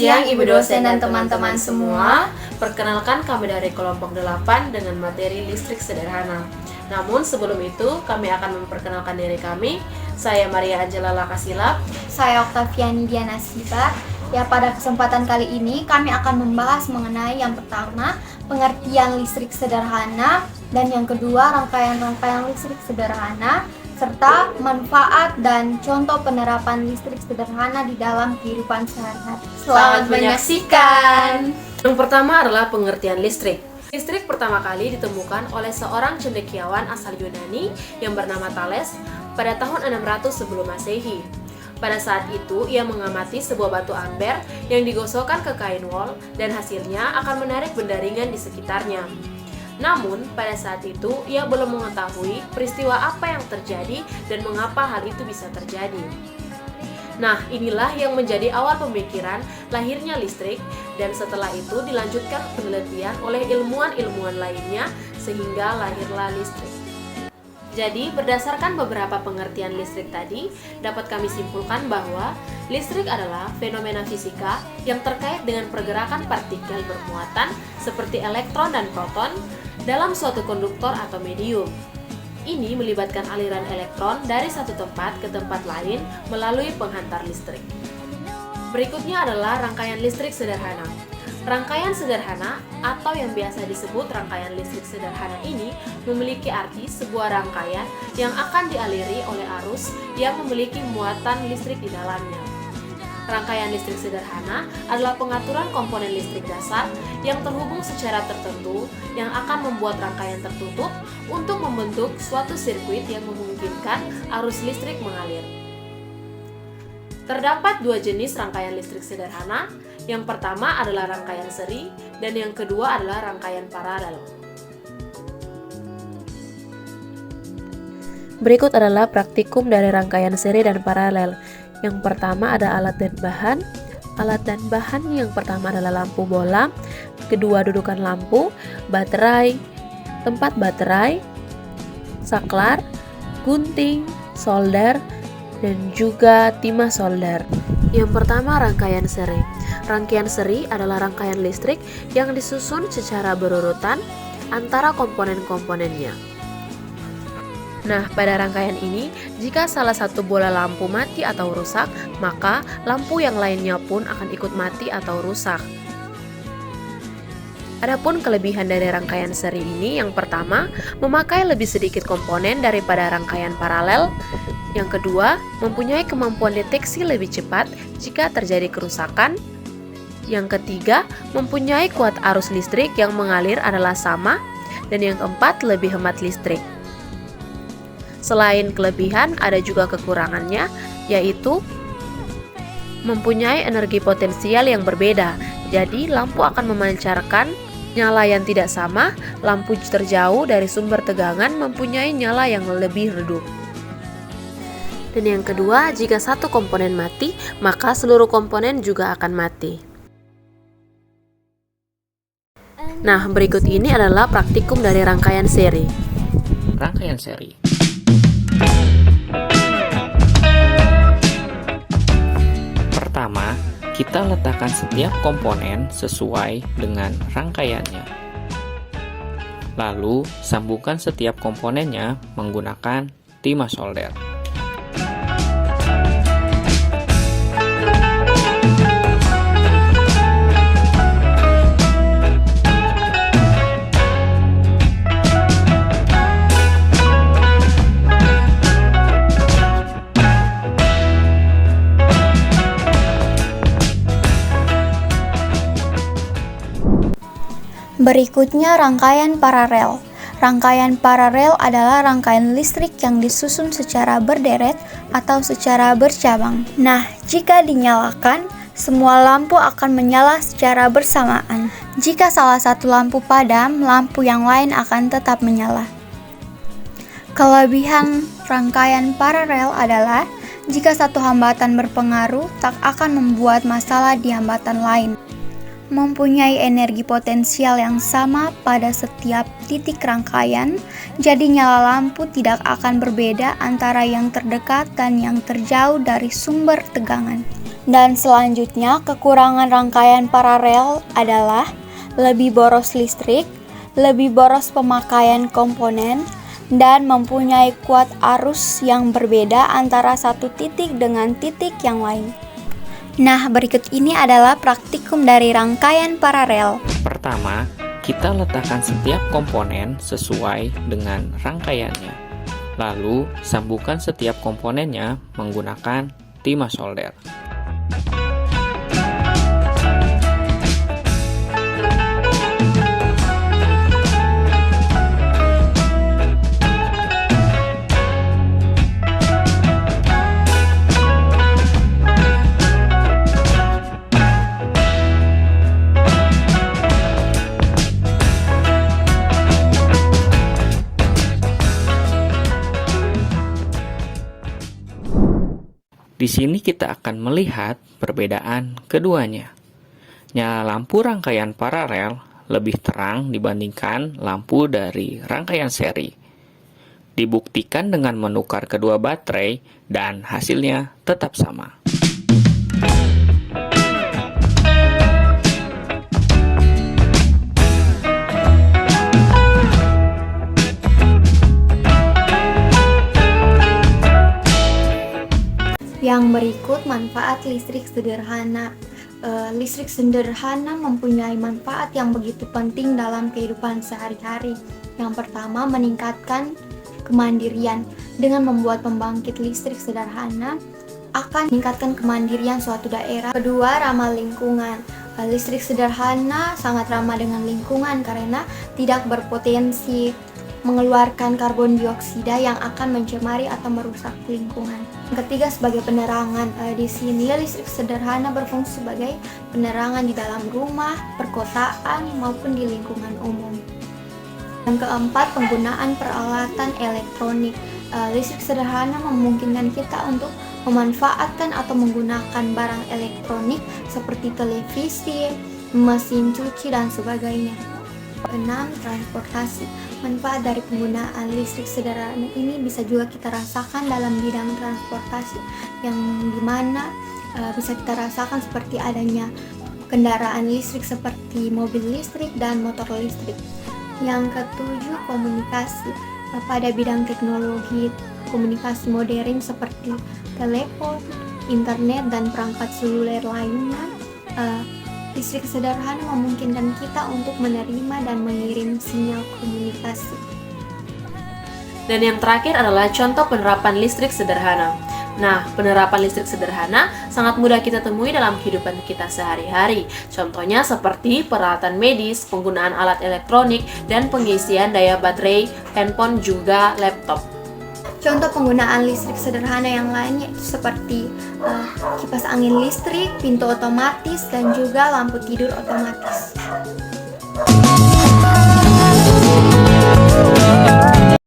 siang Ibu dosen dan teman-teman semua. Perkenalkan kami dari kelompok 8 dengan materi listrik sederhana. Namun sebelum itu kami akan memperkenalkan diri kami. Saya Maria Angela Lakasilap. Saya Oktaviani Diana Siva. Ya, pada kesempatan kali ini kami akan membahas mengenai yang pertama, pengertian listrik sederhana, dan yang kedua, rangkaian-rangkaian listrik sederhana, serta manfaat dan contoh penerapan listrik sederhana di dalam kehidupan sehari-hari. Selamat menyaksikan! Yang pertama adalah pengertian listrik. Listrik pertama kali ditemukan oleh seorang cendekiawan asal Yunani yang bernama Thales pada tahun 600 sebelum Masehi. Pada saat itu, ia mengamati sebuah batu amber yang digosokkan ke kain wol dan hasilnya akan menarik benda ringan di sekitarnya. Namun, pada saat itu, ia belum mengetahui peristiwa apa yang terjadi dan mengapa hal itu bisa terjadi. Nah, inilah yang menjadi awal pemikiran lahirnya listrik, dan setelah itu dilanjutkan penelitian oleh ilmuwan-ilmuwan lainnya sehingga lahirlah listrik. Jadi, berdasarkan beberapa pengertian listrik tadi, dapat kami simpulkan bahwa listrik adalah fenomena fisika yang terkait dengan pergerakan partikel bermuatan seperti elektron dan proton dalam suatu konduktor atau medium. Ini melibatkan aliran elektron dari satu tempat ke tempat lain melalui penghantar listrik. Berikutnya adalah rangkaian listrik sederhana. Rangkaian sederhana atau yang biasa disebut rangkaian listrik sederhana ini memiliki arti sebuah rangkaian yang akan dialiri oleh arus yang memiliki muatan listrik di dalamnya. Rangkaian listrik sederhana adalah pengaturan komponen listrik dasar yang terhubung secara tertentu yang akan membuat rangkaian tertutup untuk membentuk suatu sirkuit yang memungkinkan arus listrik mengalir. Terdapat dua jenis rangkaian listrik sederhana. Yang pertama adalah rangkaian seri dan yang kedua adalah rangkaian paralel. Berikut adalah praktikum dari rangkaian seri dan paralel. Yang pertama ada alat dan bahan. Alat dan bahan yang pertama adalah lampu bola, kedua dudukan lampu, baterai, tempat baterai, saklar, gunting, solder, dan juga timah solder. Yang pertama rangkaian seri. Rangkaian seri adalah rangkaian listrik yang disusun secara berurutan antara komponen-komponennya. Nah, pada rangkaian ini, jika salah satu bola lampu mati atau rusak, maka lampu yang lainnya pun akan ikut mati atau rusak. Adapun kelebihan dari rangkaian seri ini, yang pertama, memakai lebih sedikit komponen daripada rangkaian paralel. Yang kedua, mempunyai kemampuan deteksi lebih cepat jika terjadi kerusakan. Yang ketiga, mempunyai kuat arus listrik yang mengalir adalah sama. Dan yang keempat, lebih hemat listrik. Selain kelebihan, ada juga kekurangannya, yaitu mempunyai energi potensial yang berbeda. Jadi, lampu akan memancarkan nyala yang tidak sama. Lampu terjauh dari sumber tegangan mempunyai nyala yang lebih redup. Dan yang kedua, jika satu komponen mati, maka seluruh komponen juga akan mati. Nah, berikut ini adalah praktikum dari rangkaian seri. Rangkaian seri. Pertama, kita letakkan setiap komponen sesuai dengan rangkaiannya. Lalu, sambungkan setiap komponennya menggunakan timah solder. Berikutnya rangkaian paralel. Rangkaian paralel adalah rangkaian listrik yang disusun secara berderet atau secara bercabang. Nah, jika dinyalakan, semua lampu akan menyala secara bersamaan. Jika salah satu lampu padam, lampu yang lain akan tetap menyala. Kelebihan rangkaian paralel adalah jika satu hambatan berpengaruh, tak akan membuat masalah di hambatan lain. Mempunyai energi potensial yang sama pada setiap titik rangkaian, jadi nyala lampu tidak akan berbeda antara yang terdekat dan yang terjauh dari sumber tegangan. Dan selanjutnya, kekurangan rangkaian paralel adalah lebih boros listrik, lebih boros pemakaian komponen, dan mempunyai kuat arus yang berbeda antara satu titik dengan titik yang lain. Nah, berikut ini adalah praktikum dari rangkaian paralel. Pertama, kita letakkan setiap komponen sesuai dengan rangkaiannya. Lalu, sambungkan setiap komponennya menggunakan timah solder. Di sini kita akan melihat perbedaan keduanya. Nyala lampu rangkaian paralel lebih terang dibandingkan lampu dari rangkaian seri. Dibuktikan dengan menukar kedua baterai dan hasilnya tetap sama. Yang berikut manfaat listrik sederhana. Listrik sederhana mempunyai manfaat yang begitu penting dalam kehidupan sehari-hari. Yang pertama, meningkatkan kemandirian. Dengan membuat pembangkit listrik sederhana akan meningkatkan kemandirian suatu daerah. Kedua, ramah lingkungan. Listrik sederhana sangat ramah dengan lingkungan karena tidak berpotensi mengeluarkan karbon dioksida yang akan mencemari atau merusak lingkungan. Yang ketiga, sebagai penerangan. Di sini listrik sederhana berfungsi sebagai penerangan di dalam rumah, perkotaan, maupun di lingkungan umum. Yang keempat, penggunaan peralatan elektronik. Listrik sederhana memungkinkan kita untuk memanfaatkan atau menggunakan barang elektronik seperti televisi, mesin cuci, dan sebagainya. 6. Transportasi. Manfaat dari penggunaan listrik sederhana ini bisa juga kita rasakan dalam bidang transportasi, yang dimana bisa kita rasakan seperti adanya kendaraan listrik seperti mobil listrik dan motor listrik. Yang ketujuh, komunikasi. Pada bidang teknologi komunikasi modern seperti telepon, internet, dan perangkat seluler lainnya, listrik sederhana memungkinkan kita untuk menerima dan mengirim sinyal komunikasi. Dan yang terakhir adalah contoh penerapan listrik sederhana. Nah, penerapan listrik sederhana sangat mudah kita temui dalam kehidupan kita sehari-hari. Contohnya seperti peralatan medis, penggunaan alat elektronik, dan pengisian daya baterai handphone juga laptop. Contoh penggunaan listrik sederhana yang lainnya itu seperti kipas angin listrik, pintu otomatis, dan juga lampu tidur otomatis.